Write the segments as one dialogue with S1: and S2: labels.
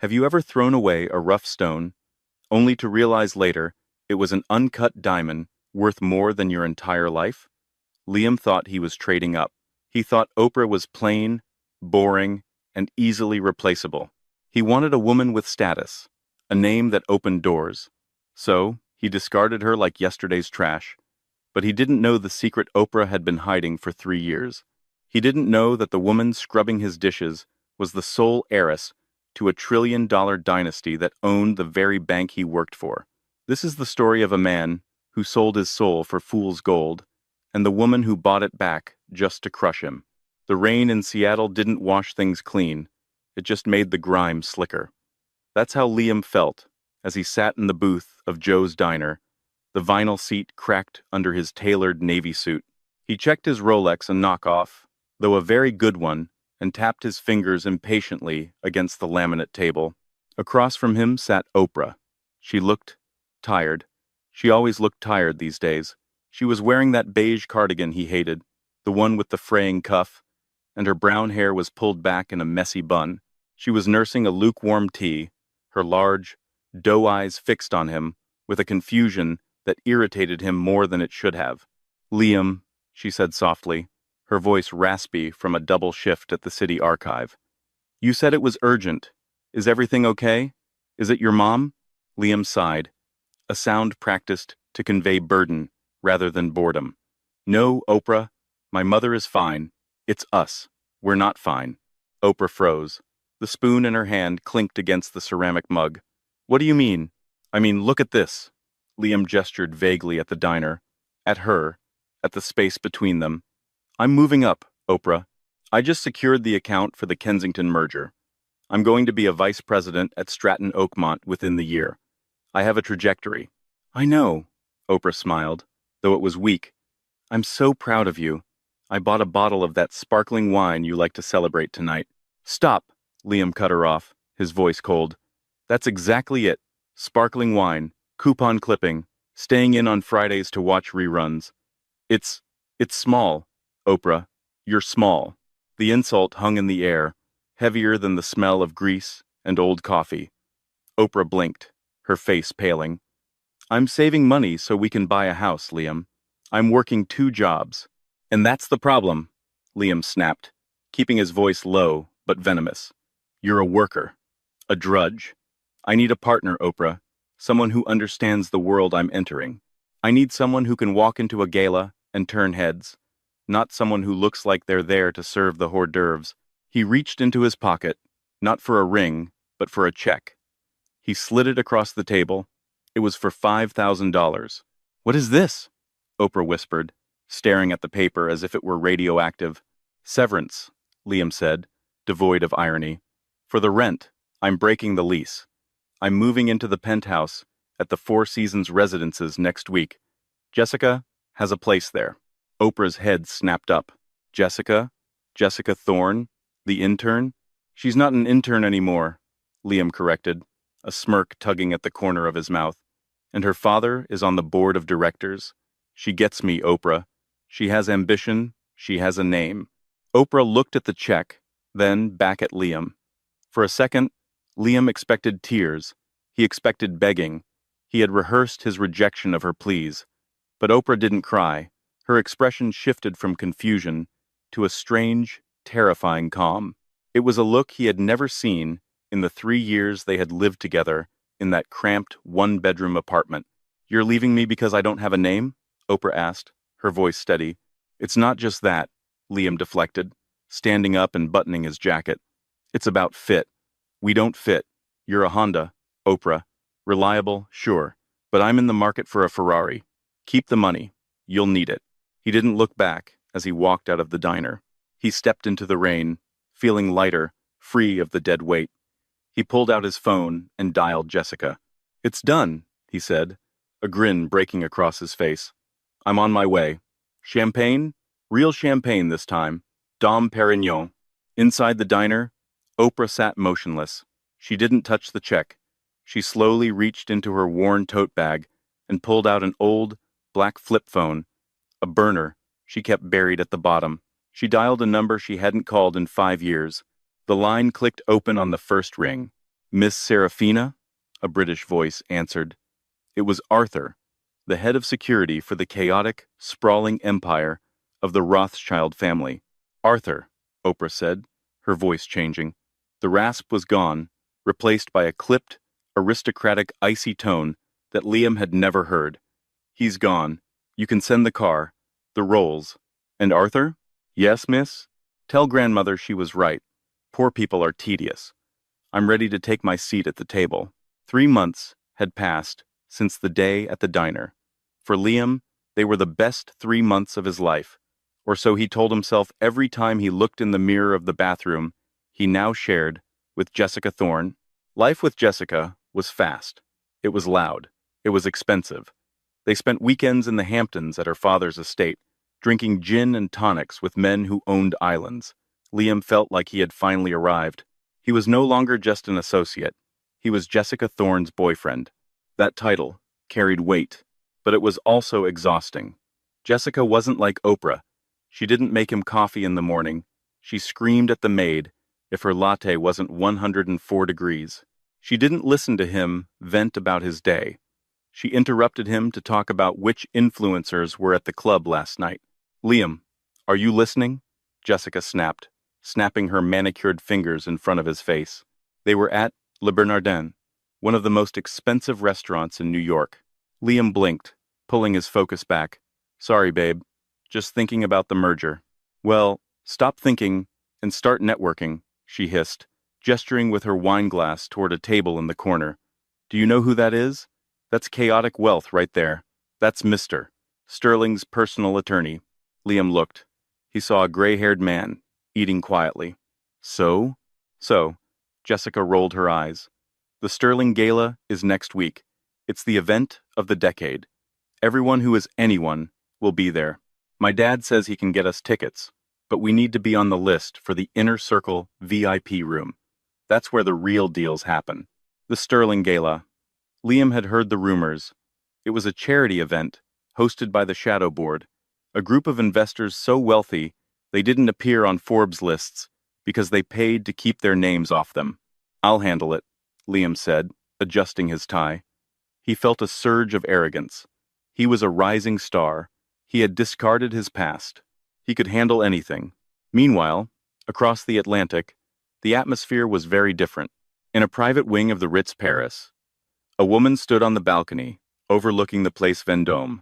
S1: Have you ever thrown away a rough stone, only to realize later it was an uncut diamond worth more than your entire life? Liam thought he was trading up. He thought Oprah was plain, boring, and easily replaceable. He wanted a woman with status, a name that opened doors. So, he discarded her like yesterday's trash. But he didn't know the secret Oprah had been hiding for 3 years. He didn't know that the woman scrubbing his dishes was the sole heiress to a $1 trillion dynasty that owned the very bank he worked for. This is the story of a man who sold his soul for fool's gold, and the woman who bought it back just to crush him. The rain in Seattle didn't wash things clean. It just made the grime slicker. That's how Liam felt as he sat in the booth of Joe's Diner, the vinyl seat cracked under his tailored navy suit. He checked his Rolex, a knockoff, though a very good one, and tapped his fingers impatiently against the laminate table. Across from him sat Oprah. She looked tired. She always looked tired these days. She was wearing that beige cardigan he hated, the one with the fraying cuff, and her brown hair was pulled back in a messy bun. She was nursing a lukewarm tea, her large, doe eyes fixed on him with a confusion that irritated him more than it should have. "Liam," she said softly, her voice raspy from a double shift at the city archive. "You said it was urgent. Is everything okay? Is it your mom?" Liam sighed, a sound practiced to convey burden rather than boredom. "No, Oprah. My mother is fine. It's us. We're not fine." Oprah froze. The spoon in her hand clinked against the ceramic mug. "What do you mean?" "I mean, look at this." Liam gestured vaguely at the diner, at her, at the space between them. "I'm moving up, Oprah. I just secured the account for the Kensington merger. I'm going to be a vice president at Stratton Oakmont within the year. I have a trajectory." "I know," Oprah smiled, though it was weak. "I'm so proud of you. I bought a bottle of that sparkling wine you like to celebrate tonight." "Stop," Liam cut her off, his voice cold. "That's exactly it. Sparkling wine, coupon clipping, staying in on Fridays to watch reruns. It's small, Oprah. You're small." The insult hung in the air, heavier than the smell of grease and old coffee. Oprah blinked, her face paling. "I'm saving money so we can buy a house, Liam. I'm working 2 jobs. And that's the problem," Liam snapped, keeping his voice low but venomous. "You're a worker. A drudge. I need a partner, Oprah. Someone who understands the world I'm entering. I need someone who can walk into a gala and turn heads, not someone who looks like they're there to serve the hors d'oeuvres." He reached into his pocket, not for a ring, but for a check. He slid it across the table. It was for $5,000. "What is this?" Oprah whispered, staring at the paper as if it were radioactive. "Severance," Liam said, devoid of irony. "For the rent, I'm breaking the lease. I'm moving into the penthouse at the Four Seasons Residences next week. Jessica has a place there." Oprah's head snapped up. "Jessica? Jessica Thorne? The intern?" "She's not an intern anymore," Liam corrected, a smirk tugging at the corner of his mouth. "And her father is on the board of directors. She gets me, Oprah. She has ambition. She has a name." Oprah looked at the check, then back at Liam. For a second, Liam expected tears. He expected begging. He had rehearsed his rejection of her pleas. But Oprah didn't cry. Her expression shifted from confusion to a strange, terrifying calm. It was a look he had never seen in the 3 years they had lived together in that cramped one-bedroom apartment. "You're leaving me because I don't have a name?" Oprah asked, her voice steady. "It's not just that," Liam deflected, standing up and buttoning his jacket. "It's about fit. We don't fit. You're a Honda, Oprah. Reliable, sure. But I'm in the market for a Ferrari. Keep the money. You'll need it." He didn't look back as he walked out of the diner. He stepped into the rain, feeling lighter, free of the dead weight. He pulled out his phone and dialed Jessica. "It's done," he said, a grin breaking across his face. "I'm on my way. Champagne? Real champagne this time. Dom Perignon." Inside the diner, Oprah sat motionless. She didn't touch the check. She slowly reached into her worn tote bag and pulled out an old, black flip phone, a burner she kept buried at the bottom. She dialed a number she hadn't called in 5 years. The line clicked open on the first ring. Miss Serafina? A British voice answered. It was Arthur, the head of security for the chaotic, sprawling empire of the Rothschild family. Arthur, Oprah said, her voice changing. The rasp was gone, replaced by a clipped, aristocratic, icy tone that Liam had never heard. He's gone. You can send the car, the rolls. And Arthur? Yes, miss? Tell grandmother she was right. Poor people are tedious. I'm ready to take my seat at the table. 3 months had passed since the day at the diner. For Liam, they were the best 3 months of his life, or so he told himself every time he looked in the mirror of the bathroom he now shared with Jessica Thorne. Life with Jessica was fast. It was loud. It was expensive. They spent weekends in the Hamptons at her father's estate, drinking gin and tonics with men who owned islands. Liam felt like he had finally arrived. He was no longer just an associate. He was Jessica Thorne's boyfriend. That title carried weight, but it was also exhausting. Jessica wasn't like Oprah. She didn't make him coffee in the morning. She screamed at the maid if her latte wasn't 104 degrees. She didn't listen to him vent about his day. She interrupted him to talk about which influencers were at the club last night. Liam, are you listening? Jessica snapped, snapping her manicured fingers in front of his face. They were at Le Bernardin, one of the most expensive restaurants in New York. Liam blinked, pulling his focus back. Sorry, babe. Just thinking about the merger. Well, stop thinking and start networking, she hissed, gesturing with her wine glass toward a table in the corner. Do you know who that is? That's chaotic wealth right there. That's Mr. Sterling's personal attorney. Liam looked. He saw a gray-haired man, eating quietly. So? Jessica rolled her eyes. The Sterling Gala is next week. It's the event of the decade. Everyone who is anyone will be there. My dad says he can get us tickets, but we need to be on the list for the Inner Circle VIP room. That's where the real deals happen. The Sterling Gala. Liam had heard the rumors. It was a charity event, hosted by the Shadow Board, a group of investors so wealthy they didn't appear on Forbes lists because they paid to keep their names off them. I'll handle it, Liam said, adjusting his tie. He felt a surge of arrogance. He was a rising star. He had discarded his past. He could handle anything. Meanwhile, across the Atlantic, the atmosphere was very different. In a private wing of the Ritz Paris, a woman stood on the balcony, overlooking the Place Vendôme.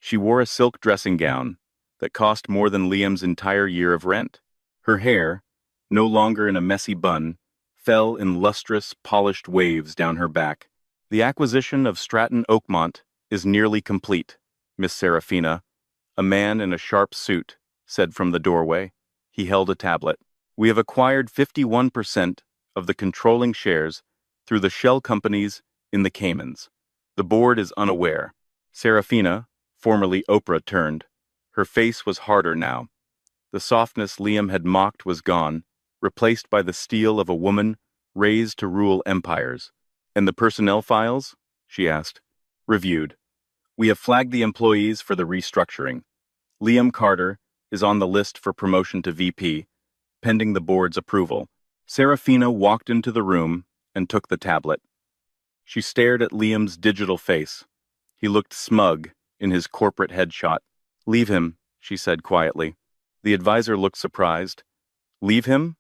S1: She wore a silk dressing gown that cost more than Liam's entire year of rent. Her hair, no longer in a messy bun, fell in lustrous, polished waves down her back. The acquisition of Stratton Oakmont is nearly complete, Miss Serafina, a man in a sharp suit, said from the doorway. He held a tablet. We have acquired 51% of the controlling shares through the shell companies in the Caymans. The board is unaware. Serafina, formerly Oprah, turned. Her face was harder now. The softness Liam had mocked was gone, replaced by the steel of a woman raised to rule empires. And the personnel files? She asked. Reviewed. We have flagged the employees for the restructuring. Liam Carter is on the list for promotion to VP, pending the board's approval. Serafina walked into the room and took the tablet. She stared at Liam's digital face. He looked smug in his corporate headshot. Leave him, she said quietly. The advisor looked surprised. Leave him?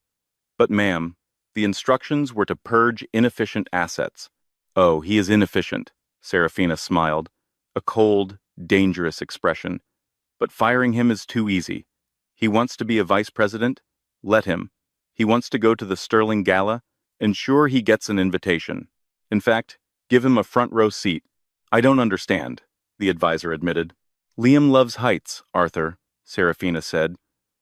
S1: But ma'am, the instructions were to purge inefficient assets. Oh, he is inefficient, Serafina smiled, a cold, dangerous expression. But firing him is too easy. He wants to be a vice president? Let him. He wants to go to the Sterling Gala? Ensure he gets an invitation. In fact, give him a front row seat. I don't understand, the advisor admitted. Liam loves heights, Arthur, Serafina said,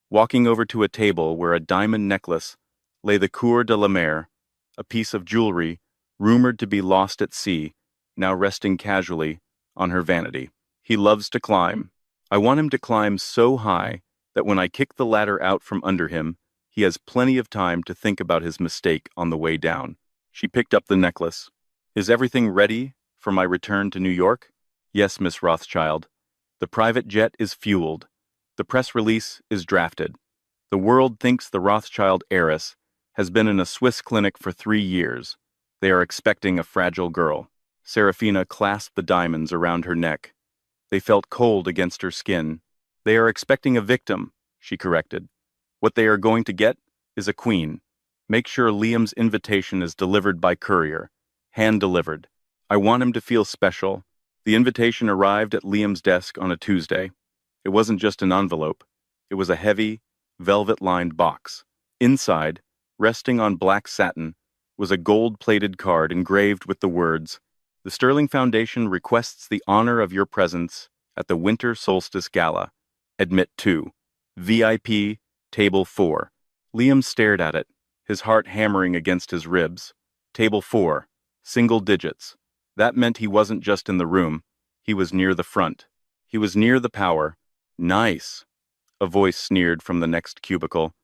S1: walking over to a table where a diamond necklace lay the Coeur de la Mer, a piece of jewelry rumored to be lost at sea, now resting casually on her vanity. He loves to climb. I want him to climb so high that when I kick the ladder out from under him, he has plenty of time to think about his mistake on the way down. She picked up the necklace. Is everything ready for my return to New York? Yes, Miss Rothschild. The private jet is fueled. The press release is drafted. The world thinks the Rothschild heiress has been in a Swiss clinic for 3 years. They are expecting a fragile girl. Serafina clasped the diamonds around her neck. They felt cold against her skin. They are expecting a victim, she corrected. What they are going to get is a queen. Make sure Liam's invitation is delivered by courier. Hand-delivered. I want him to feel special. The invitation arrived at Liam's desk on a Tuesday. It wasn't just an envelope. It was a heavy, velvet-lined box. Inside, resting on black satin, was a gold-plated card engraved with the words, "The Sterling Foundation requests the honor of your presence at the Winter Solstice Gala. Admit 2. VIP, Table 4. Liam stared at it, his heart hammering against his ribs. Table 4. Single digits. That meant he wasn't just in the room. He was near the front. He was near the power. Nice. A voice sneered from the next cubicle.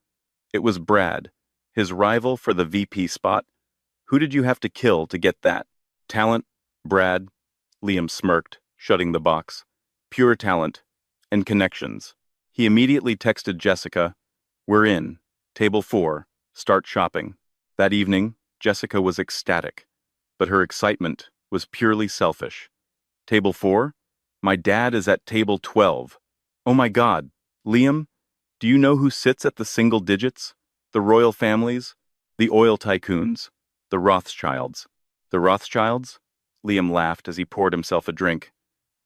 S1: It was Brad, his rival for the VP spot. Who did you have to kill to get that? Talent, Brad. Liam smirked, shutting the box. Pure talent. And connections. He immediately texted Jessica, "We're in. Table 4. Start shopping." That evening, Jessica was ecstatic. But her excitement was purely selfish. Table 4? My dad is at table 12. Oh my God. Liam, do you know who sits at the single digits? The royal families? The oil tycoons? The Rothschilds. The Rothschilds? Liam laughed as he poured himself a drink.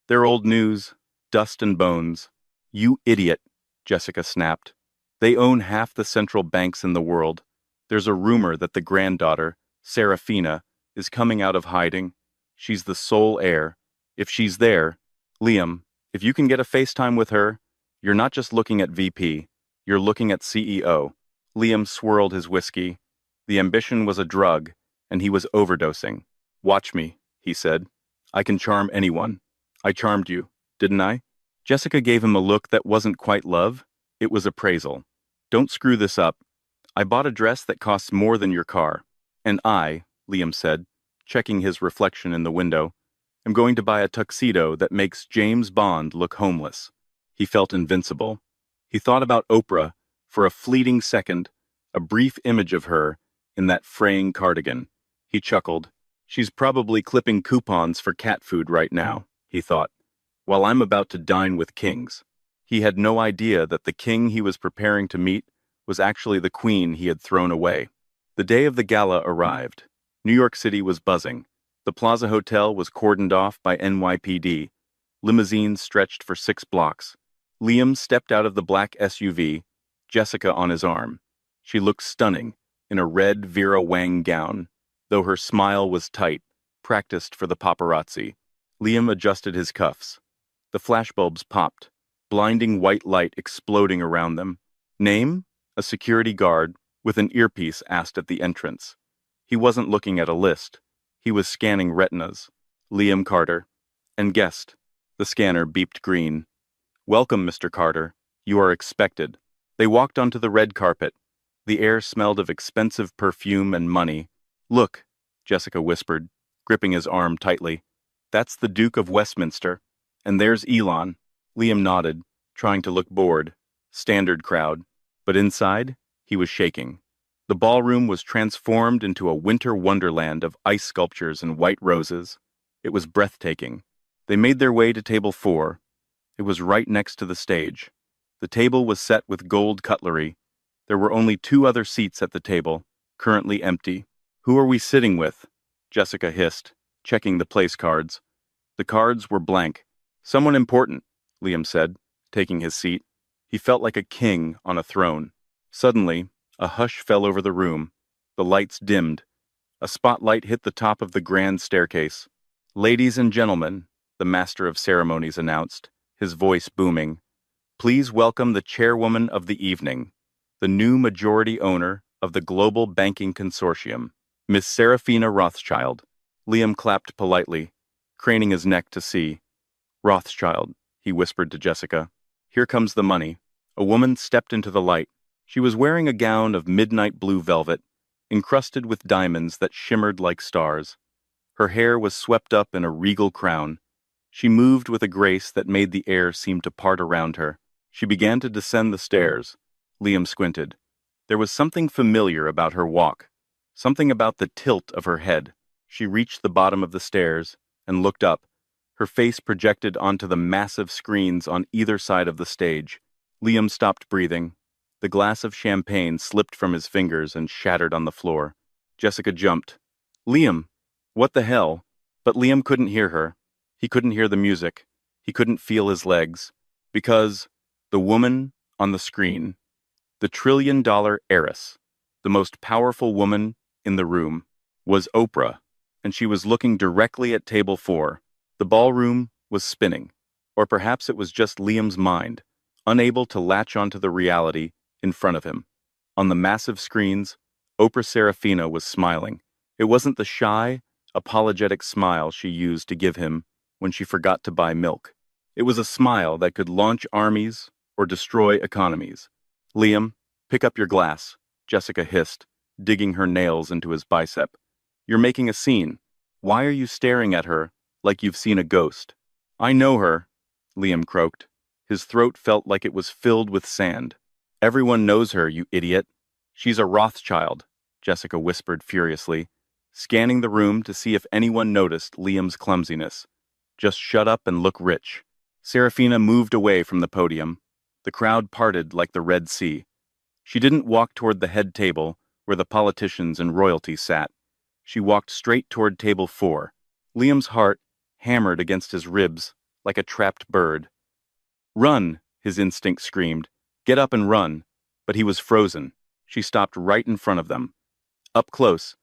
S1: They're old news. Dust and bones. You idiot, Jessica snapped. They own half the central banks in the world. There's a rumor that the granddaughter, Serafina, is coming out of hiding. She's the sole heir. If she's there, Liam, if you can get a FaceTime with her, you're not just looking at VP, you're looking at CEO. Liam swirled his whiskey. The ambition was a drug, and he was overdosing. Watch me, he said. I can charm anyone. I charmed you, didn't I? Jessica gave him a look that wasn't quite love. It was appraisal. Don't screw this up. I bought a dress that costs more than your car. And I, Liam said, checking his reflection in the window, am going to buy a tuxedo that makes James Bond look homeless. He felt invincible. He thought about Oprah for a fleeting second, a brief image of her in that fraying cardigan. He chuckled. She's probably clipping coupons for cat food right now, he thought, while I'm about to dine with kings. He had no idea that the king he was preparing to meet was actually the queen he had thrown away. The day of the gala arrived. New York City was buzzing. The Plaza Hotel was cordoned off by NYPD. Limousines stretched for 6 blocks. Liam stepped out of the black SUV, Jessica on his arm. She looked stunning in a red Vera Wang gown, though her smile was tight, practiced for the paparazzi. Liam adjusted his cuffs. The flashbulbs popped, blinding white light exploding around them. Name? A security guard with an earpiece asked at the entrance. He wasn't looking at a list. He was scanning retinas. Liam Carter. And guest. The scanner beeped green. Welcome, Mr. Carter. You are expected. They walked onto the red carpet. The air smelled of expensive perfume and money. Look, Jessica whispered, gripping his arm tightly. That's the Duke of Westminster. And there's Elon. Liam nodded, trying to look bored. Standard crowd. But inside, he was shaking. The ballroom was transformed into a winter wonderland of ice sculptures and white roses. It was breathtaking. They made their way to table 4. It was right next to the stage. The table was set with gold cutlery. There were only 2 other seats at the table, currently empty. Who are we sitting with? Jessica hissed, checking the place cards. The cards were blank. Someone important, Liam said, taking his seat. He felt like a king on a throne. Suddenly, a hush fell over the room. The lights dimmed. A spotlight hit the top of the grand staircase. Ladies and gentlemen, the master of ceremonies announced, his voice booming. Please welcome the chairwoman of the evening, the new majority owner of the Global Banking Consortium, Miss Serafina Rothschild. Liam clapped politely, craning his neck to see. Rothschild, he whispered to Jessica. Here comes the money. A woman stepped into the light. She was wearing a gown of midnight blue velvet, encrusted with diamonds that shimmered like stars. Her hair was swept up in a regal crown. She moved with a grace that made the air seem to part around her. She began to descend the stairs. Liam squinted. There was something familiar about her walk, something about the tilt of her head. She reached the bottom of the stairs and looked up, her face projected onto the massive screens on either side of the stage. Liam stopped breathing. The glass of champagne slipped from his fingers and shattered on the floor. Jessica jumped. Liam! What the hell? But Liam couldn't hear her. He couldn't hear the music. He couldn't feel his legs. Because the woman on the screen, the trillion-dollar heiress, the most powerful woman in the room, was Oprah, and she was looking directly at table 4. The ballroom was spinning. Or perhaps it was just Liam's mind, unable to latch onto the reality in front of him. On the massive screens, Oprah Serafina was smiling. It wasn't the shy, apologetic smile she used to give him when she forgot to buy milk. It was a smile that could launch armies or destroy economies. Liam, pick up your glass, Jessica hissed, digging her nails into his bicep. You're making a scene. Why are you staring at her like you've seen a ghost? I know her, Liam croaked. His throat felt like it was filled with sand. Everyone knows her, you idiot. She's a Rothschild, Jessica whispered furiously, scanning the room to see if anyone noticed Liam's clumsiness. Just shut up and look rich. Serafina moved away from the podium. The crowd parted like the Red Sea. She didn't walk toward the head table where the politicians and royalty sat. She walked straight toward table 4. Liam's heart hammered against his ribs like a trapped bird. Run, his instinct screamed. Get up and run. But he was frozen. She stopped right in front of them. Up close,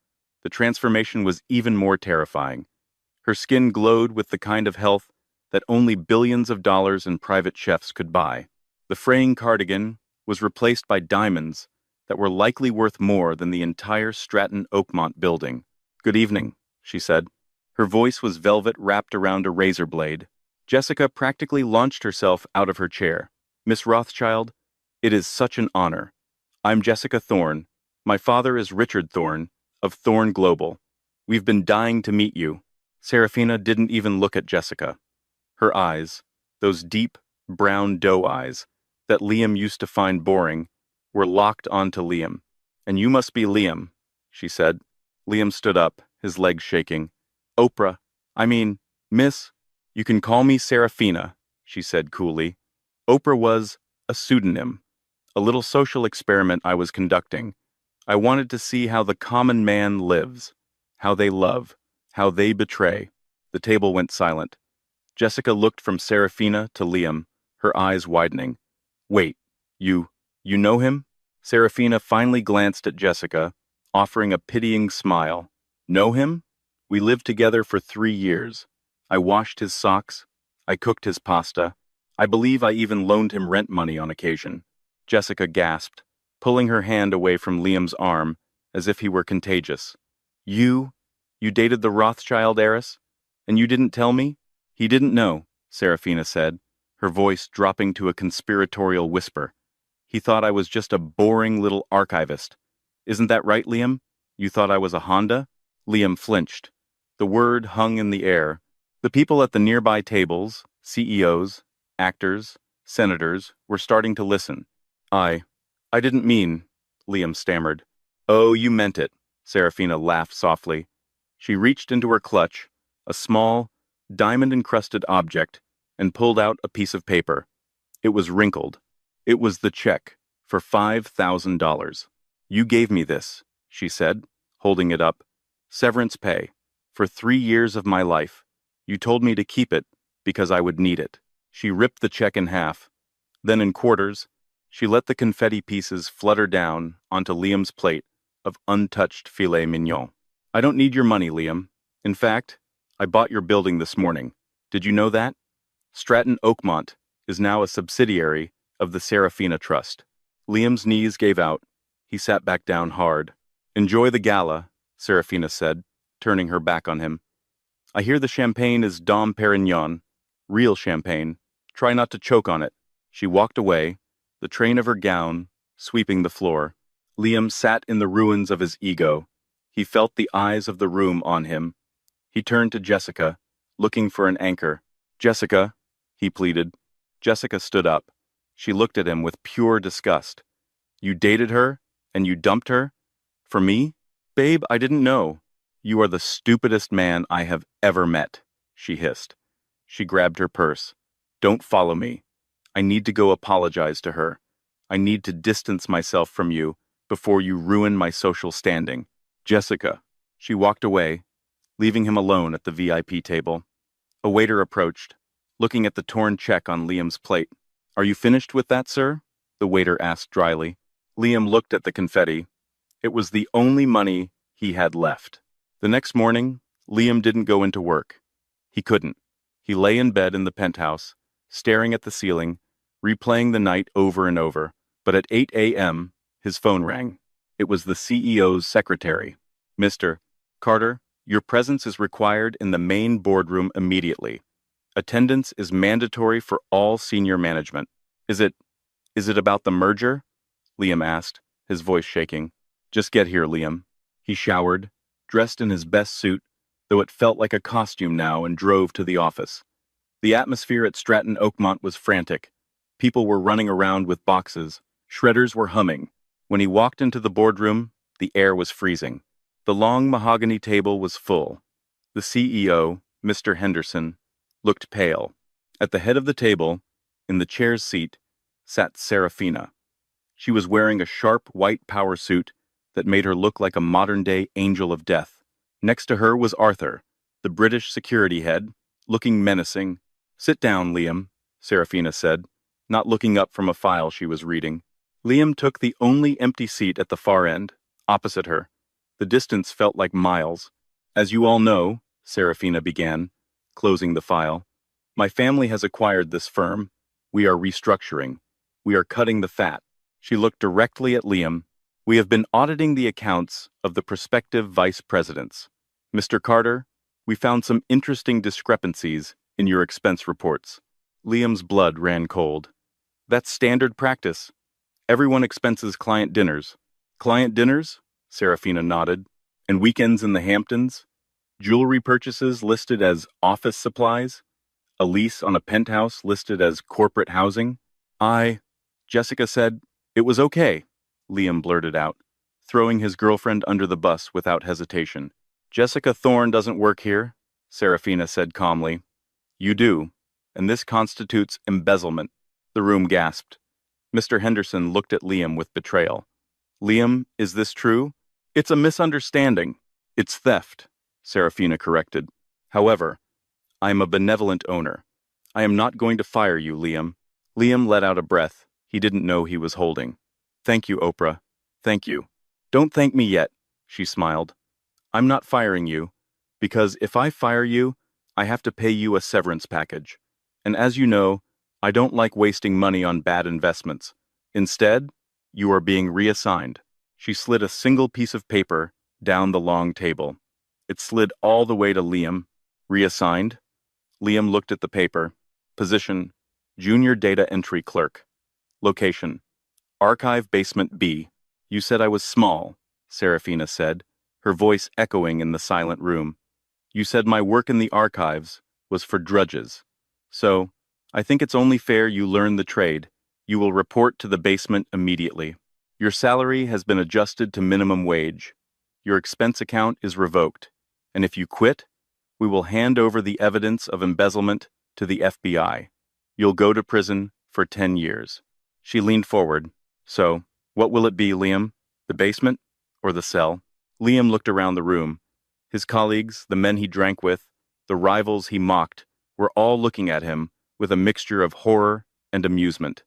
S1: the transformation was even more terrifying. Her skin glowed with the kind of health that only billions of dollars in private chefs could buy. The fraying cardigan was replaced by diamonds that were likely worth more than the entire Stratton Oakmont building. Good evening, she said. Her voice was velvet wrapped around a razor blade. Jessica practically launched herself out of her chair. Miss Rothschild, it is such an honor. I'm Jessica Thorne. My father is Richard Thorne, of Thorne Global. We've been dying to meet you. Serafina didn't even look at Jessica. Her eyes, those deep, brown doe eyes that Liam used to find boring, were locked onto Liam. And you must be Liam, she said. Liam stood up, his legs shaking. Oprah, Miss, you can call me Serafina, she said coolly. Oprah was a pseudonym, a little social experiment I was conducting. I wanted to see how the common man lives, how they love, how they betray. The table went silent. Jessica looked from Serafina to Liam, her eyes widening. Wait, you know him? Serafina finally glanced at Jessica, offering a pitying smile. Know him? We lived together for 3 years. I washed his socks. I cooked his pasta. I believe I even loaned him rent money on occasion. Jessica gasped, pulling her hand away from Liam's arm as if he were contagious. You dated the Rothschild heiress? And you didn't tell me? He didn't know, Serafina said, her voice dropping to a conspiratorial whisper. He thought I was just a boring little archivist. Isn't that right, Liam? You thought I was a Honda? Liam flinched. The word hung in the air. The people at the nearby tables, CEOs, actors, senators, were starting to listen. I didn't mean, Liam stammered. Oh, you meant it, Serafina laughed softly. She reached into her clutch, a small, diamond-encrusted object, and pulled out a piece of paper. It was wrinkled. It was the check for $5,000. You gave me this, she said, holding it up. Severance pay for 3 years of my life. You told me to keep it because I would need it. She ripped the check in half. Then in quarters, she let the confetti pieces flutter down onto Liam's plate of untouched filet mignon. I don't need your money, Liam. In fact, I bought your building this morning. Did you know that? Stratton Oakmont is now a subsidiary of the Serafina Trust. Liam's knees gave out. He sat back down hard. Enjoy the gala, Serafina said, turning her back on him. I hear the champagne is Dom Perignon, real champagne. Try not to choke on it. She walked away, the train of her gown sweeping the floor. Liam sat in the ruins of his ego. He felt the eyes of the room on him. He turned to Jessica, looking for an anchor. Jessica, he pleaded. Jessica stood up. She looked at him with pure disgust. You dated her, and you dumped her? For me? Babe, I didn't know. You are the stupidest man I have ever met, she hissed. She grabbed her purse. Don't follow me. I need to go apologize to her. I need to distance myself from you before you ruin my social standing. Jessica. She walked away, leaving him alone at the VIP table. A waiter approached, looking at the torn check on Liam's plate. Are you finished with that, sir? The waiter asked dryly. Liam looked at the confetti. It was the only money he had left. The next morning, Liam didn't go into work. He couldn't. He lay in bed in the penthouse, staring at the ceiling, replaying the night over and over. But at 8 a.m., his phone rang. It was the CEO's secretary. Mr. Carter, your presence is required in the main boardroom immediately. Attendance is mandatory for all senior management. Is it about the merger? Liam asked, his voice shaking. Just get here, Liam. He showered, dressed in his best suit, though it felt like a costume now, and drove to the office. The atmosphere at Stratton Oakmont was frantic. People were running around with boxes. Shredders were humming. When he walked into the boardroom, the air was freezing. The long mahogany table was full. The CEO, Mr. Henderson, looked pale. At the head of the table, in the chair's seat, sat Serafina. She was wearing a sharp white power suit that made her look like a modern-day angel of death. Next to her was Arthur, the British security head, looking menacing. Sit down, Liam, Serafina said, not looking up from a file she was reading. Liam took the only empty seat at the far end, opposite her. The distance felt like miles. As you all know, Serafina began, closing the file, my family has acquired this firm. We are restructuring. We are cutting the fat. She looked directly at Liam. We have been auditing the accounts of the prospective vice presidents. Mr. Carter, we found some interesting discrepancies in your expense reports. Liam's blood ran cold. That's standard practice. Everyone expenses client dinners. Client dinners? Serafina nodded. And weekends in the Hamptons? Jewelry purchases listed as office supplies? A lease on a penthouse listed as corporate housing? Jessica said, it was okay, Liam blurted out, throwing his girlfriend under the bus without hesitation. Jessica Thorne doesn't work here, Serafina said calmly. You do, and this constitutes embezzlement. The room gasped. Mr. Henderson looked at Liam with betrayal. Liam, is this true? It's a misunderstanding. It's theft, Serafina corrected. However, I am a benevolent owner. I am not going to fire you, Liam. Liam let out a breath he didn't know he was holding. Thank you, Oprah. Thank you. Don't thank me yet, she smiled. I'm not firing you, because if I fire you, I have to pay you a severance package. And as you know, I don't like wasting money on bad investments. Instead, you are being reassigned. She slid a single piece of paper down the long table. It slid all the way to Liam. Reassigned? Liam looked at the paper. Position, Junior Data Entry Clerk. Location, Archive Basement B. You said I was small, Serafina said, her voice echoing in the silent room. You said my work in the archives was for drudges. So, I think it's only fair you learn the trade. You will report to the basement immediately. Your salary has been adjusted to minimum wage. Your expense account is revoked. And if you quit, we will hand over the evidence of embezzlement to the FBI. You'll go to prison for 10 years. She leaned forward. So, what will it be, Liam? The basement or the cell? Liam looked around the room. His colleagues, the men he drank with, the rivals he mocked, were all looking at him with a mixture of horror and amusement.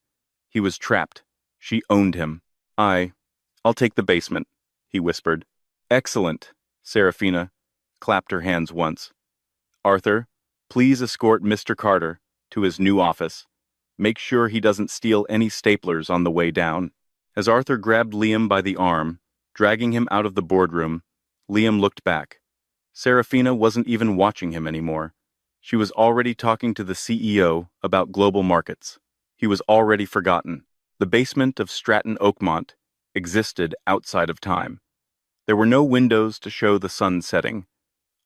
S1: He was trapped. She owned him. I'll take the basement, he whispered. Excellent, Serafina clapped her hands once. Arthur, please escort Mr. Carter to his new office. Make sure he doesn't steal any staplers on the way down. As Arthur grabbed Liam by the arm, dragging him out of the boardroom, Liam looked back. Serafina wasn't even watching him anymore. She was already talking to the CEO about global markets. He was already forgotten. The basement of Stratton Oakmont existed outside of time. There were no windows to show the sun setting,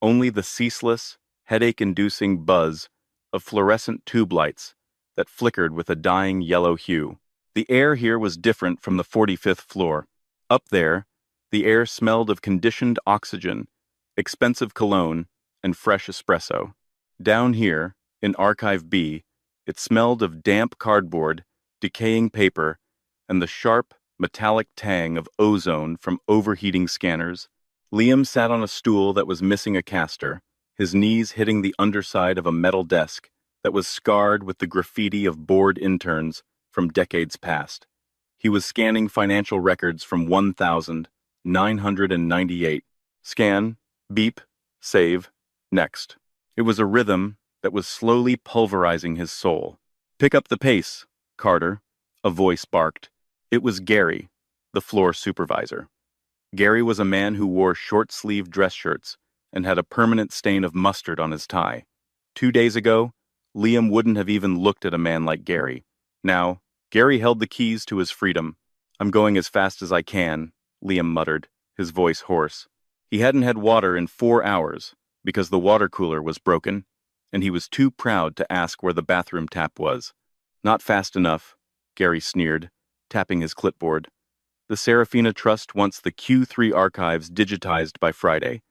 S1: only the ceaseless, headache-inducing buzz of fluorescent tube lights that flickered with a dying yellow hue. The air here was different from the 45th floor. Up there, the air smelled of conditioned oxygen expensive cologne, and fresh espresso. Down here, in Archive B, it smelled of damp cardboard, decaying paper, and the sharp, metallic tang of ozone from overheating scanners. Liam sat on a stool that was missing a caster, his knees hitting the underside of a metal desk that was scarred with the graffiti of bored interns from decades past. He was scanning financial records from 1998. Scan, beep, save, next. It was a rhythm that was slowly pulverizing his soul. Pick up the pace, Carter, a voice barked. It was Gary, the floor supervisor. Gary was a man who wore short-sleeved dress shirts and had a permanent stain of mustard on his tie. 2 days ago, Liam wouldn't have even looked at a man like Gary. Now, Gary held the keys to his freedom. I'm going as fast as I can, Liam muttered, his voice hoarse. He hadn't had water in 4 hours because the water cooler was broken, and he was too proud to ask where the bathroom tap was. Not fast enough, Gary sneered, tapping his clipboard. The Serafina Trust wants the Q3 archives digitized by Friday.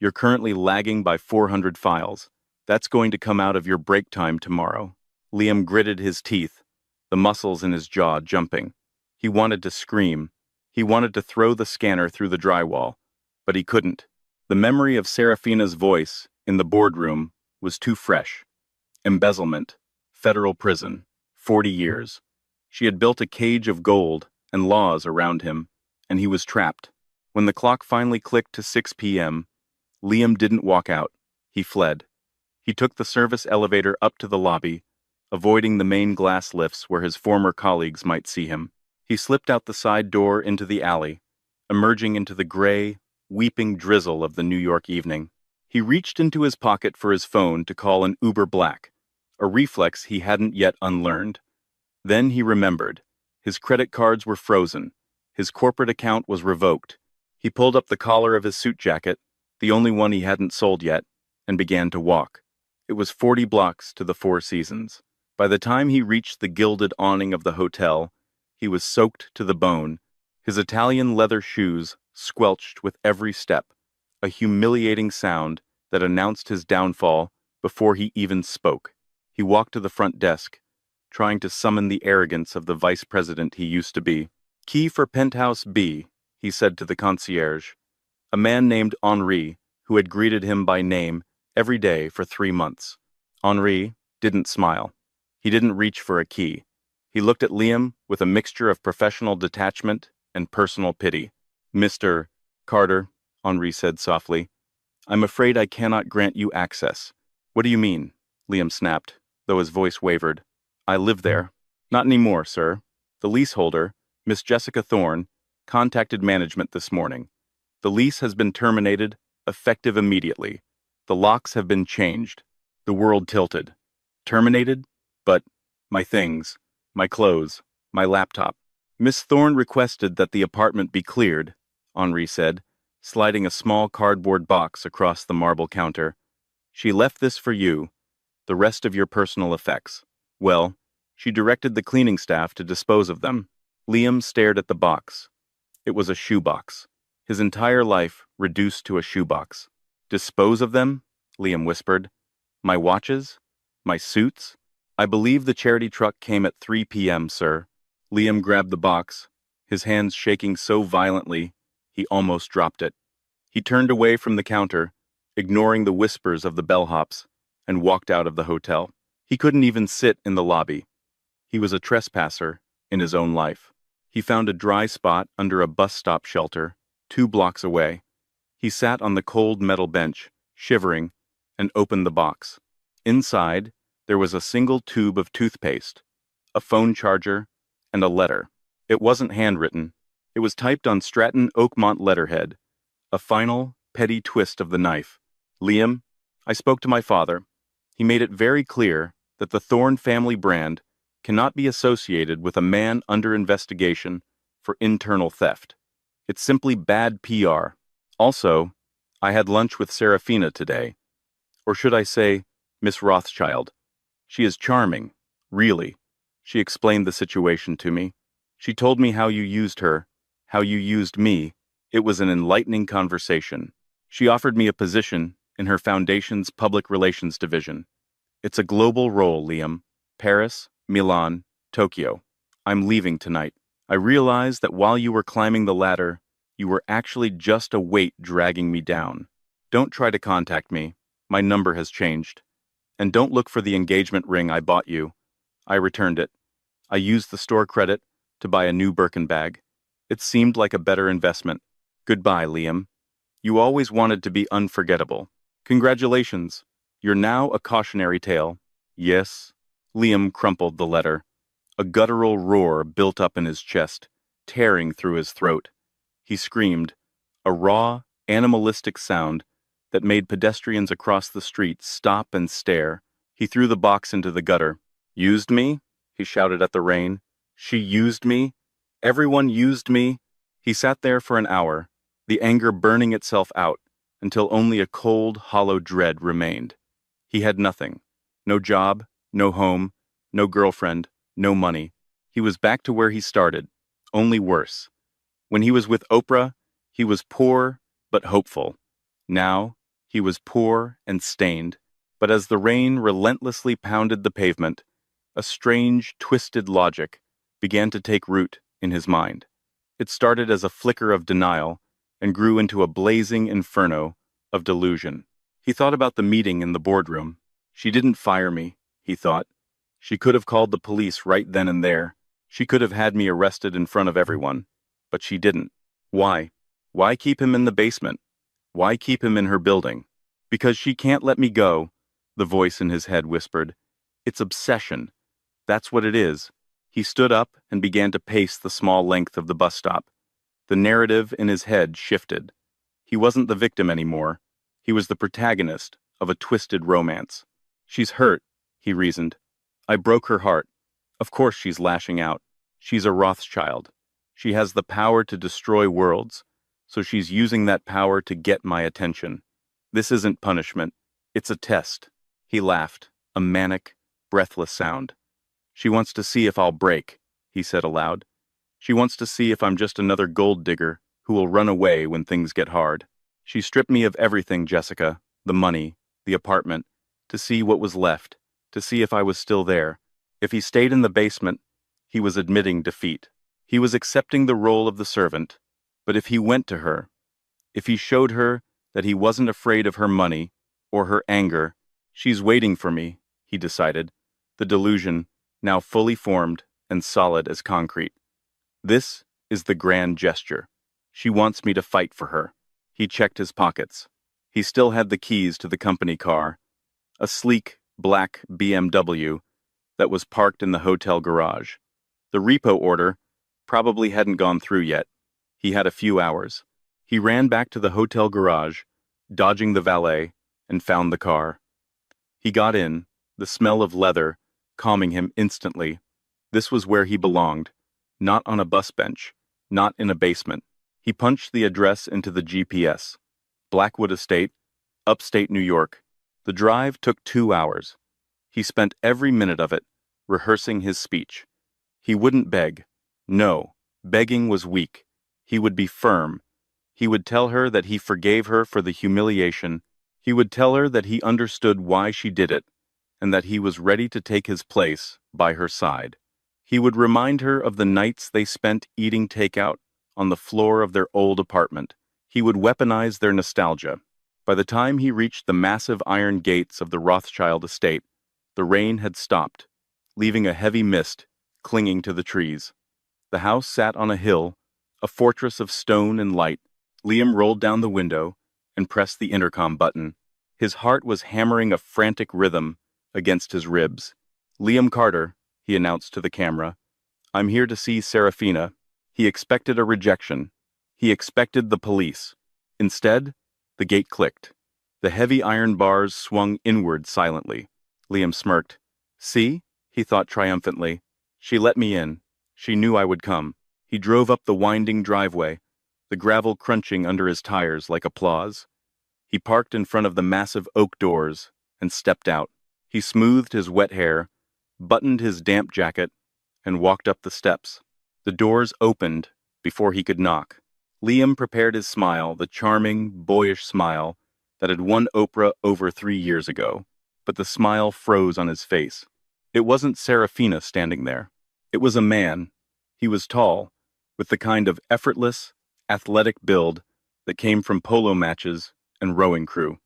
S1: You're currently lagging by 400 files. That's going to come out of your break time tomorrow. Liam gritted his teeth, the muscles in his jaw jumping. He wanted to scream. He wanted to throw the scanner through the drywall, but he couldn't. The memory of Serafina's voice in the boardroom was too fresh. Embezzlement, federal prison, 40 years. She had built a cage of gold and laws around him, and he was trapped. When the clock finally clicked to 6 p.m., Liam didn't walk out. He fled. He took the service elevator up to the lobby, avoiding the main glass lifts where his former colleagues might see him. He slipped out the side door into the alley, emerging into the gray, weeping drizzle of the New York evening. He reached into his pocket for his phone to call an Uber Black, a reflex he hadn't yet unlearned. Then he remembered. His credit cards were frozen. His corporate account was revoked. He pulled up the collar of his suit jacket, the only one he hadn't sold yet, and began to walk. It was 40 blocks to the Four Seasons. By the time he reached the gilded awning of the hotel, he was soaked to the bone. His Italian leather shoes squelched with every step, a humiliating sound that announced his downfall before he even spoke. He walked to the front desk, trying to summon the arrogance of the vice president he used to be. Key for penthouse B, he said to the concierge, a man named Henri, who had greeted him by name every day for 3 months. Henri didn't smile. He didn't reach for a key. He looked at Liam with a mixture of professional detachment and personal pity. Mr. Carter, Henri said softly, I'm afraid I cannot grant you access. What do you mean? Liam snapped, though his voice wavered. I live there. Not anymore, sir. The leaseholder, Miss Jessica Thorne, contacted management this morning. The lease has been terminated, effective immediately. The locks have been changed. The world tilted. Terminated? But my things, my clothes, my laptop. Miss Thorne requested that the apartment be cleared, Henri said, sliding a small cardboard box across the marble counter. She left this for you, the rest of your personal effects. Well, she directed the cleaning staff to dispose of them. Liam stared at the box. It was a shoebox. His entire life reduced to a shoebox. Dispose of them? Liam whispered. My watches? My suits? I believe the charity truck came at 3 p.m., sir. Liam grabbed the box, his hands shaking so violently he almost dropped it. He turned away from the counter, ignoring the whispers of the bellhops, and walked out of the hotel. He couldn't even sit in the lobby. He was a trespasser in his own life. He found a dry spot under a bus stop shelter, 2 blocks away. He sat on the cold metal bench, shivering, and opened the box. Inside, there was a single tube of toothpaste, a phone charger, and a letter. It wasn't handwritten. It was typed on Stratton Oakmont letterhead, a final, petty twist of the knife. Liam, I spoke to my father. He made it very clear that the Thorne family brand cannot be associated with a man under investigation for internal theft. It's simply bad PR. Also, I had lunch with Serafina today. Or should I say, Miss Rothschild. She is charming, really. She explained the situation to me. She told me how you used her, how you used me. It was an enlightening conversation. She offered me a position in her foundation's public relations division. It's a global role, Liam. Paris, Milan, Tokyo. I'm leaving tonight. I realized that while you were climbing the ladder, you were actually just a weight dragging me down. Don't try to contact me. My number has changed. And don't look for the engagement ring I bought you. I returned it. I used the store credit to buy a new Birkin bag. It seemed like a better investment. Goodbye, Liam. You always wanted to be unforgettable. Congratulations. You're now a cautionary tale. Yes. Liam crumpled the letter. A guttural roar built up in his chest, tearing through his throat. He screamed, a raw, animalistic sound that made pedestrians across the street stop and stare. He threw the box into the gutter. Used me? He shouted at the rain. She used me? Everyone used me? He sat there for an hour, the anger burning itself out, until only a cold, hollow dread remained. He had nothing. No job, no home, no girlfriend, no money. He was back to where he started, only worse. When he was with Oprah, he was poor but hopeful. Now, he was poor and stained. But as the rain relentlessly pounded the pavement, a strange, twisted logic began to take root in his mind. It started as a flicker of denial and grew into a blazing inferno of delusion. He thought about the meeting in the boardroom. She didn't fire me, he thought. She could have called the police right then and there. She could have had me arrested in front of everyone. But she didn't. Why? Why keep him in the basement? Why keep him in her building? Because she can't let me go, the voice in his head whispered. It's obsession. That's what it is. He stood up and began to pace the small length of the bus stop. The narrative in his head shifted. He wasn't the victim anymore. He was the protagonist of a twisted romance. She's hurt, he reasoned. I broke her heart. Of course she's lashing out. She's a Rothschild. She has the power to destroy worlds, so she's using that power to get my attention. This isn't punishment. It's a test. He laughed, a manic, breathless sound. She wants to see if I'll break, he said aloud. She wants to see if I'm just another gold digger who will run away when things get hard. She stripped me of everything, Jessica, the money, the apartment, to see what was left, to see if I was still there. If he stayed in the basement, he was admitting defeat. He was accepting the role of the servant. But if he went to her, if he showed her that he wasn't afraid of her money or her anger, she's waiting for me, he decided, the delusion now fully formed and solid as concrete. This is the grand gesture. She wants me to fight for her. He checked his pockets. He still had the keys to the company car, a sleek, black BMW that was parked in the hotel garage. The repo order probably hadn't gone through yet. He had a few hours. He ran back to the hotel garage, dodging the valet, and found the car. He got in, the smell of leather calming him instantly. This was where he belonged, not on a bus bench, not in a basement. He punched the address into the GPS. Blackwood Estate, upstate New York. The drive took 2 hours. He spent every minute of it rehearsing his speech. He wouldn't beg. No, begging was weak. He would be firm. He would tell her that he forgave her for the humiliation. He would tell her that he understood why she did it, and that he was ready to take his place by her side. He would remind her of the nights they spent eating takeout on the floor of their old apartment. He would weaponize their nostalgia. By the time he reached the massive iron gates of the Rothschild estate, the rain had stopped, leaving a heavy mist clinging to the trees. The house sat on a hill, a fortress of stone and light. Liam rolled down the window and pressed the intercom button. His heart was hammering a frantic rhythm against his ribs. Liam Carter, he announced to the camera. I'm here to see Serafina. He expected a rejection. He expected the police. Instead, the gate clicked. The heavy iron bars swung inward silently. Liam smirked. See? He thought triumphantly. She let me in. She knew I would come. He drove up the winding driveway, the gravel crunching under his tires like applause. He parked in front of the massive oak doors and stepped out. He smoothed his wet hair, buttoned his damp jacket, and walked up the steps. The doors opened before he could knock. Liam prepared his smile, the charming, boyish smile that had won Oprah over 3 years ago, but the smile froze on his face. It wasn't Serafina standing there. It was a man. He was tall, with the kind of effortless, athletic build that came from polo matches and rowing crew.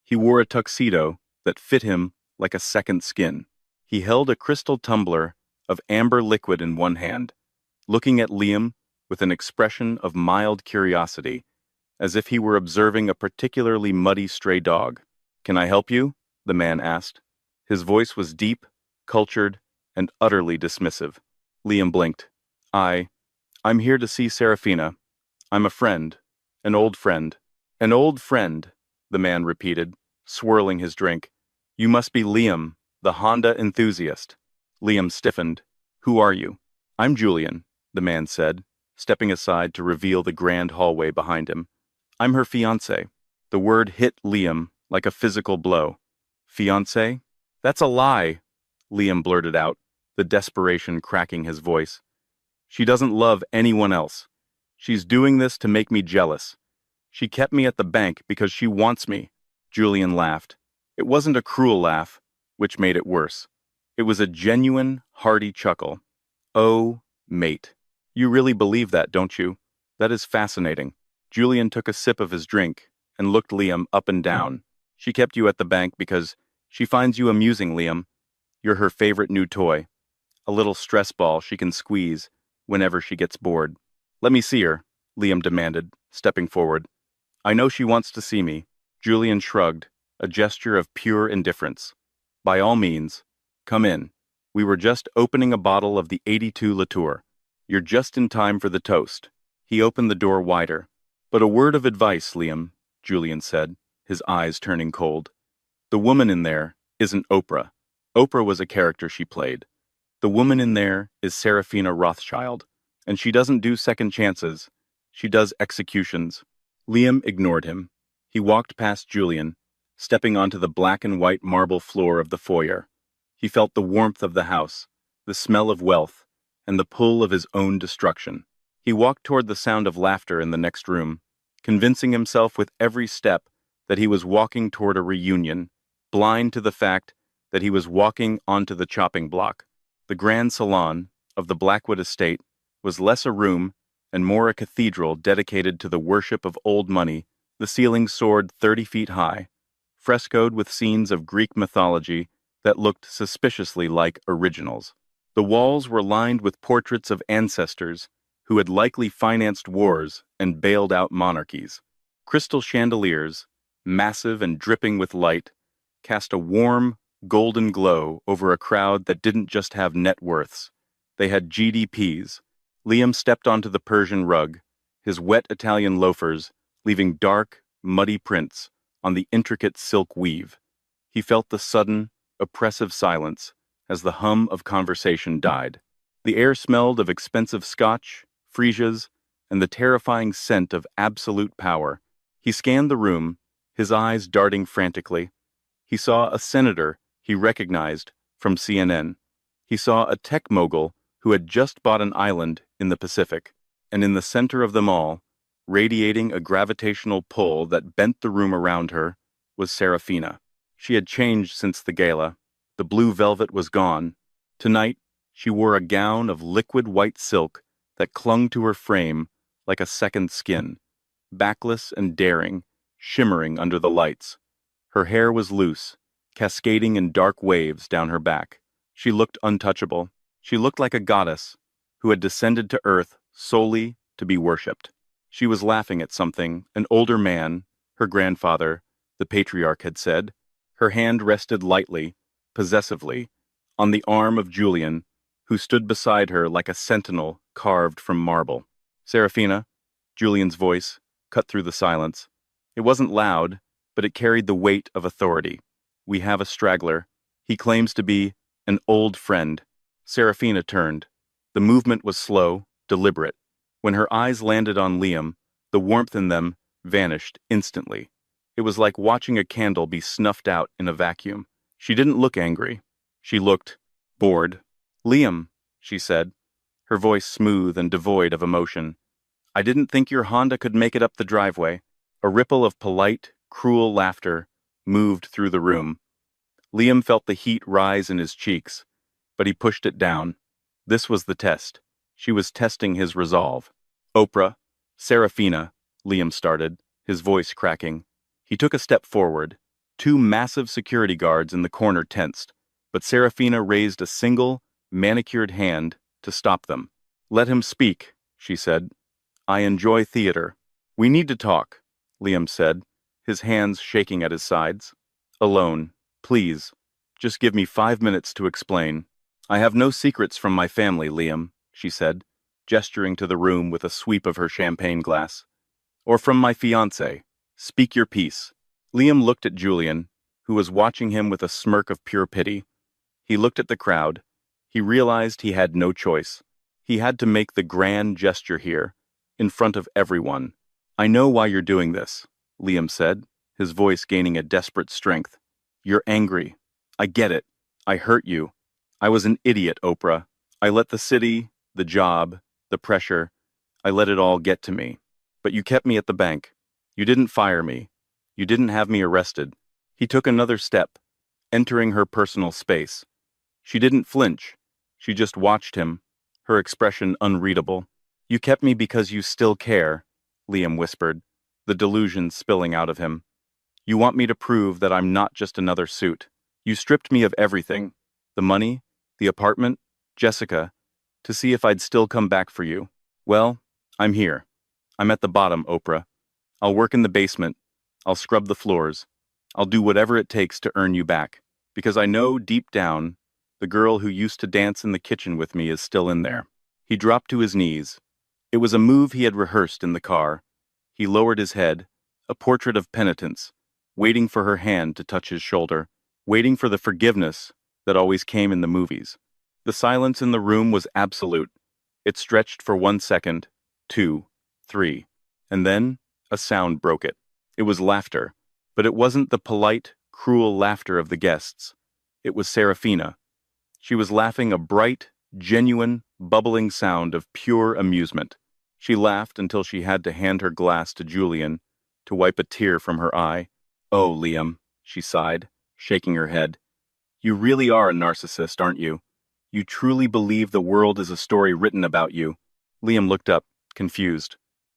S1: He wore a tuxedo that fit him like a second skin. He held a crystal tumbler of amber liquid in one hand, looking at Liam with an expression of mild curiosity, as if he were observing a particularly muddy stray dog. "Can I help you?" the man asked. His voice was deep, cultured, and utterly dismissive. Liam blinked. I'm here to see Serafina. I'm a friend. An old friend." "An old friend," the man repeated, swirling his drink. "You must be Liam, the Honda enthusiast." Liam stiffened. "Who are you?" "I'm Julian," the man said, stepping aside to reveal the grand hallway behind him. "I'm her fiancé." The word hit Liam like a physical blow. "Fiancé? That's a lie," Liam blurted out, the desperation cracking his voice. "She doesn't love anyone else. She's doing this to make me jealous. She kept me at the bank because she wants me." Julian laughed. It wasn't a cruel laugh, which made it worse. It was a genuine, hearty chuckle. "Oh, mate. You really believe that, don't you? That is fascinating." Julian took a sip of his drink and looked Liam up and down. "She kept you at the bank because she finds you amusing, Liam. You're her favorite new toy. A little stress ball she can squeeze whenever she gets bored." "Let me see her," Liam demanded, stepping forward. "I know she wants to see me." Julian shrugged, a gesture of pure indifference. "By all means, come in. We were just opening a bottle of the 82 Latour. You're just in time for the toast." He opened the door wider. "But a word of advice, Liam," Julian said, his eyes turning cold. "The woman in there isn't Oprah. Oprah was a character she played. The woman in there is Serafina Rothschild, and she doesn't do second chances. She does executions." Liam ignored him. He walked past Julian, stepping onto the black and white marble floor of the foyer. He felt the warmth of the house, the smell of wealth, and the pull of his own destruction. He walked toward the sound of laughter in the next room, convincing himself with every step that he was walking toward a reunion, blind to the fact that he was walking onto the chopping block. The grand salon of the Blackwood estate was less a room and more a cathedral dedicated to the worship of old money. The ceiling soared 30 feet high, frescoed with scenes of Greek mythology that looked suspiciously like originals. The walls were lined with portraits of ancestors who had likely financed wars and bailed out monarchies. Crystal chandeliers, massive and dripping with light, cast a warm, golden glow over a crowd that didn't just have net worths. They had GDPs. Liam stepped onto the Persian rug, his wet Italian loafers leaving dark, muddy prints on the intricate silk weave. He felt the sudden, oppressive silence as the hum of conversation died. The air smelled of expensive scotch, freesias, and the terrifying scent of absolute power. He scanned the room, his eyes darting frantically. He saw a senator he recognized from CNN. He saw a tech mogul who had just bought an island in the Pacific. And in the center of them all, radiating a gravitational pull that bent the room around her, was Serafina. She had changed since the gala. The blue velvet was gone. Tonight, she wore a gown of liquid white silk that clung to her frame like a second skin, backless and daring, shimmering under the lights. Her hair was loose, cascading in dark waves down her back. She looked untouchable. She looked like a goddess who had descended to earth solely to be worshipped. She was laughing at something an older man, her grandfather, the patriarch, had said. Her hand rested lightly, possessively, on the arm of Julian, who stood beside her like a sentinel carved from marble. "Serafina," Julian's voice cut through the silence. It wasn't loud, but it carried the weight of authority. "We have a straggler. He claims to be an old friend." Serafina turned. The movement was slow, deliberate. When her eyes landed on Liam, the warmth in them vanished instantly. It was like watching a candle be snuffed out in a vacuum. She didn't look angry. She looked bored. "Liam," she said, her voice smooth and devoid of emotion, I didn't think your Honda could make it up the driveway. A ripple of polite, cruel laughter moved through the room. Liam felt the heat rise in his cheeks, but he pushed it down. This was the test. She was testing his resolve. Oprah, Serafina, Liam started, his voice cracking. He took a step forward. Two massive security guards in the corner tensed, but Serafina raised a single, manicured hand to stop them. Let him speak, she said. I enjoy theater. We need to talk, Liam said, his hands shaking at his sides. Alone, please. Just give me 5 minutes to explain. I have no secrets from my family, Liam, she said, gesturing to the room with a sweep of her champagne glass. Or from my fiancé. Speak your piece. Liam looked at Julian, who was watching him with a smirk of pure pity. He looked at the crowd. He realized he had no choice. He had to make the grand gesture here, in front of everyone. I know why you're doing this, Liam said, his voice gaining a desperate strength. You're angry. I get it. I hurt you. I was an idiot, Oprah. I let the city, the job, the pressure, I let it all get to me. But you kept me at the bank. You didn't fire me. You didn't have me arrested. He took another step, entering her personal space. She didn't flinch. She just watched him, her expression unreadable. You kept me because you still care, Liam whispered, the delusion spilling out of him. You want me to prove that I'm not just another suit. You stripped me of everything, the money, the apartment, Jessica, to see if I'd still come back for you. Well, I'm here. I'm at the bottom, Oprah. I'll work in the basement. I'll scrub the floors. I'll do whatever it takes to earn you back, because I know deep down, the girl who used to dance in the kitchen with me is still in there. He dropped to his knees. It was a move he had rehearsed in the car. He lowered his head, a portrait of penitence, waiting for her hand to touch his shoulder, waiting for the forgiveness that always came in the movies. The silence in the room was absolute. It stretched for 1 second, 2, 3, and then a sound broke it. It was laughter, but it wasn't the polite, cruel laughter of the guests. It was Serafina. She was laughing a bright, genuine, bubbling sound of pure amusement. She laughed until she had to hand her glass to Julian to wipe a tear from her eye. Oh, Liam, she sighed, shaking her head. You really are a narcissist, aren't you? You truly believe the world is a story written about you. Liam looked up, confused.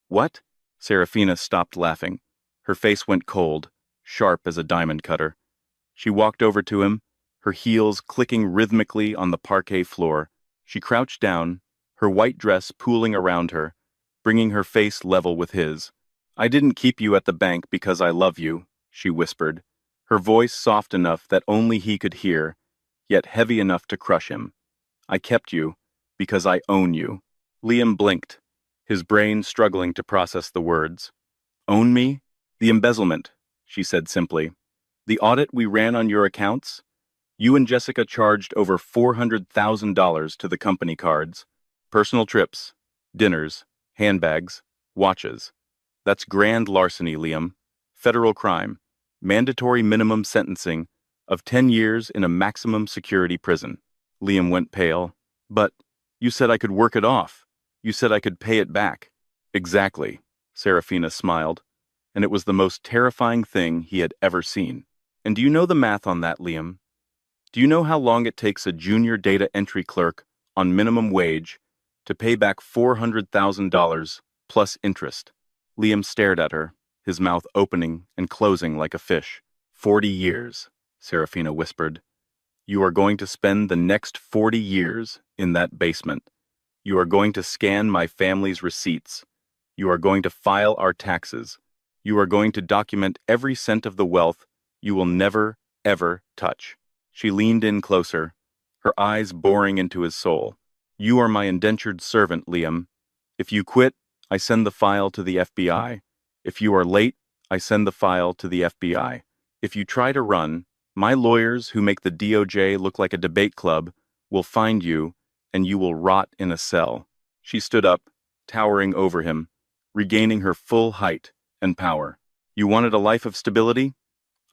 S1: What? Serafina stopped laughing. Her face went cold, sharp as a diamond cutter. She walked over to him, her heels clicking rhythmically on the parquet floor. She crouched down, her white dress pooling around her, bringing her face level with his. I didn't keep you at the bank because I love you, she whispered, her voice soft enough that only he could hear, yet heavy enough to crush him. I kept you because I own you. Liam blinked, his brain struggling to process the words. Own me? The embezzlement, she said simply. The audit we ran on your accounts? You and Jessica charged over $400,000 to the company cards. Personal trips, dinners, handbags, watches. That's grand larceny, Liam. Federal crime. Mandatory minimum sentencing of 10 years in a maximum security prison. Liam went pale. But you said I could work it off. You said I could pay it back. Exactly, Serafina smiled. And it was the most terrifying thing he had ever seen. And do you know the math on that, Liam? Do you know how long it takes a junior data entry clerk on minimum wage to pay back $400,000 plus interest? Liam stared at her, his mouth opening and closing like a fish. 40 years, Serafina whispered. You are going to spend the next 40 years in that basement. You are going to scan my family's receipts. You are going to file our taxes. You are going to document every cent of the wealth you will never, ever touch. She leaned in closer, her eyes boring into his soul. You are my indentured servant, Liam. If you quit, I send the file to the FBI. If you are late, I send the file to the FBI. If you try to run, my lawyers who make the DOJ look like a debate club will find you, and you will rot in a cell. She stood up, towering over him, regaining her full height and power. You wanted a life of stability?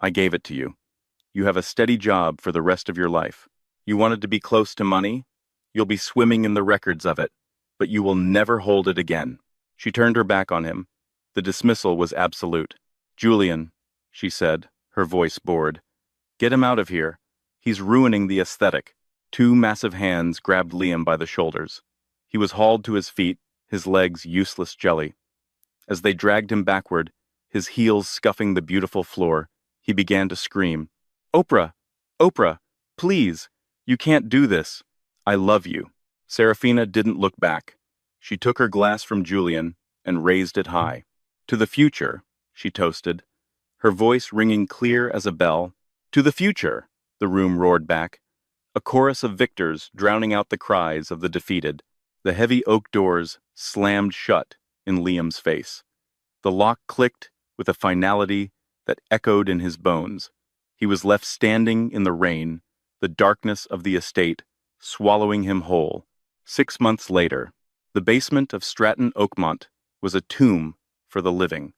S1: I gave it to you. You have a steady job for the rest of your life. You wanted to be close to money? You'll be swimming in the records of it, but you will never hold it again. She turned her back on him. The dismissal was absolute. "Julian," she said, her voice bored. "Get him out of here. He's ruining the aesthetic." Two massive hands grabbed Liam by the shoulders. He was hauled to his feet, his legs useless jelly. As they dragged him backward, his heels scuffing the beautiful floor, he began to scream. "Oprah! Oprah! Please! You can't do this! I love you." Serafina didn't look back. She took her glass from Julian and raised it high. "To the future," she toasted, her voice ringing clear as a bell. "To the future," the room roared back, a chorus of victors drowning out the cries of the defeated. The heavy oak doors slammed shut in Liam's face. The lock clicked with a finality that echoed in his bones. He was left standing in the rain, the darkness of the estate swallowing him whole. 6 months later, the basement of Stratton Oakmont was a tomb for the living.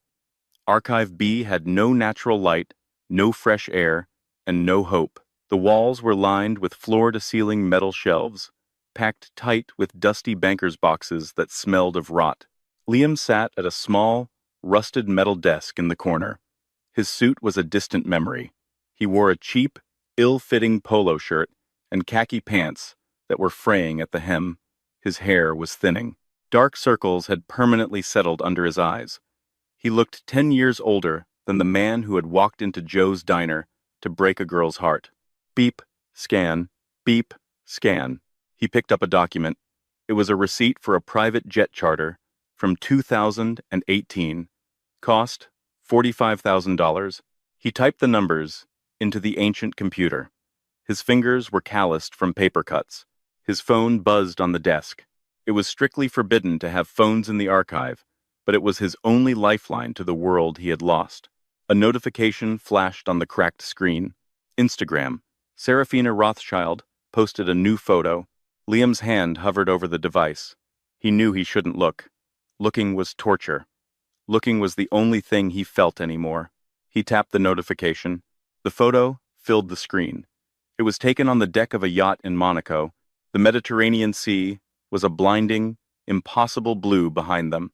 S1: Archive B had no natural light, no fresh air, and no hope. The walls were lined with floor-to-ceiling metal shelves, packed tight with dusty banker's boxes that smelled of rot. Liam sat at a small, rusted metal desk in the corner. His suit was a distant memory. He wore a cheap, ill-fitting polo shirt and khaki pants that were fraying at the hem. His hair was thinning. Dark circles had permanently settled under his eyes. He looked 10 years older than the man who had walked into Joe's diner to break a girl's heart. Beep, scan, beep, scan. He picked up a document. It was a receipt for a private jet charter from 2018. Cost $45,000. He typed the numbers into the ancient computer. His fingers were calloused from paper cuts. His phone buzzed on the desk. It was strictly forbidden to have phones in the archive, but it was his only lifeline to the world he had lost. A notification flashed on the cracked screen. Instagram. Serafina Rothschild posted a new photo. Liam's hand hovered over the device. He knew he shouldn't look. Looking was torture. Looking was the only thing he felt anymore. He tapped the notification. The photo filled the screen. It was taken on the deck of a yacht in Monaco. The Mediterranean Sea was a blinding, impossible blue behind them.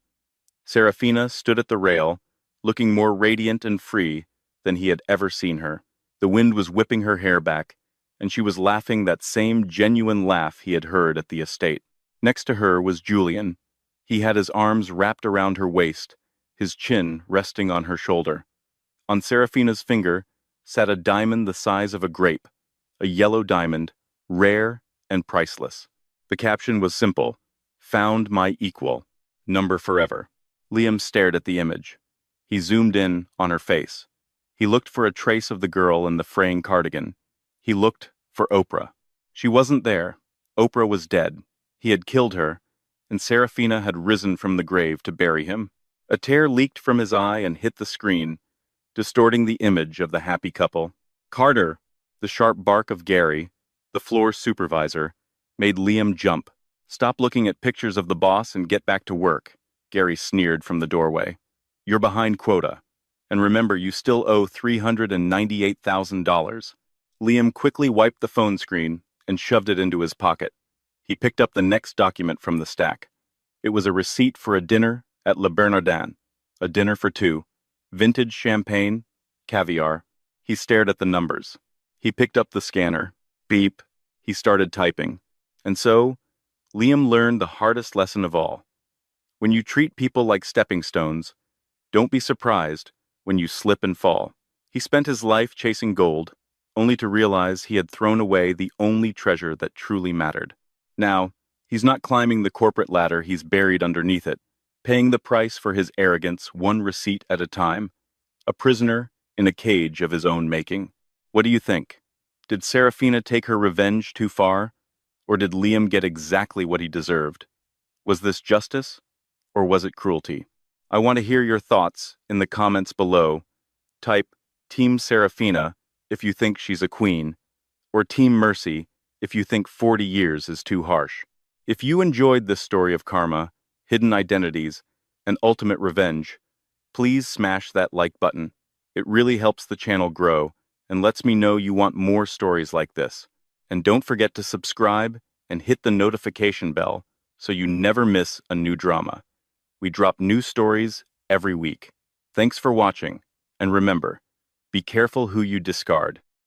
S1: Serafina stood at the rail, looking more radiant and free than he had ever seen her. The wind was whipping her hair back, and she was laughing that same genuine laugh he had heard at the estate. Next to her was Julian. He had his arms wrapped around her waist, his chin resting on her shoulder. On Serafina's finger sat a diamond the size of a grape, a yellow diamond, rare and priceless. The caption was simple: "Found my equal. Number forever." Liam stared at the image. He zoomed in on her face. He looked for a trace of the girl in the fraying cardigan. He looked for Oprah. She wasn't there. Oprah was dead. He had killed her, and Serafina had risen from the grave to bury him. A tear leaked from his eye and hit the screen, distorting the image of the happy couple. Carter, the sharp bark of Gary, the floor supervisor, made Liam jump. "Stop looking at pictures of the boss and get back to work," Gary sneered from the doorway. "You're behind quota. And remember, you still owe $398,000. Liam quickly wiped the phone screen and shoved it into his pocket. He picked up the next document from the stack. It was a receipt for a dinner at Le Bernardin, a dinner for two, vintage champagne, caviar. He stared at the numbers. He picked up the scanner. Beep. He started typing. And so, Liam learned the hardest lesson of all. When you treat people like stepping stones, don't be surprised when you slip and fall. He spent his life chasing gold, only to realize he had thrown away the only treasure that truly mattered. Now, he's not climbing the corporate ladder, he's buried underneath it, paying the price for his arrogance one receipt at a time, a prisoner in a cage of his own making. What do you think? Did Serafina take her revenge too far? Or did Liam get exactly what he deserved? Was this justice, or was it cruelty? I want to hear your thoughts in the comments below. Type Team Serafina if you think she's a queen, or Team Mercy if you think 40 years is too harsh. If you enjoyed this story of karma, hidden identities, and ultimate revenge, please smash that like button. It really helps the channel grow and lets me know you want more stories like this. And don't forget to subscribe and hit the notification bell so you never miss a new drama. We drop new stories every week. Thanks for watching. And remember, be careful who you discard.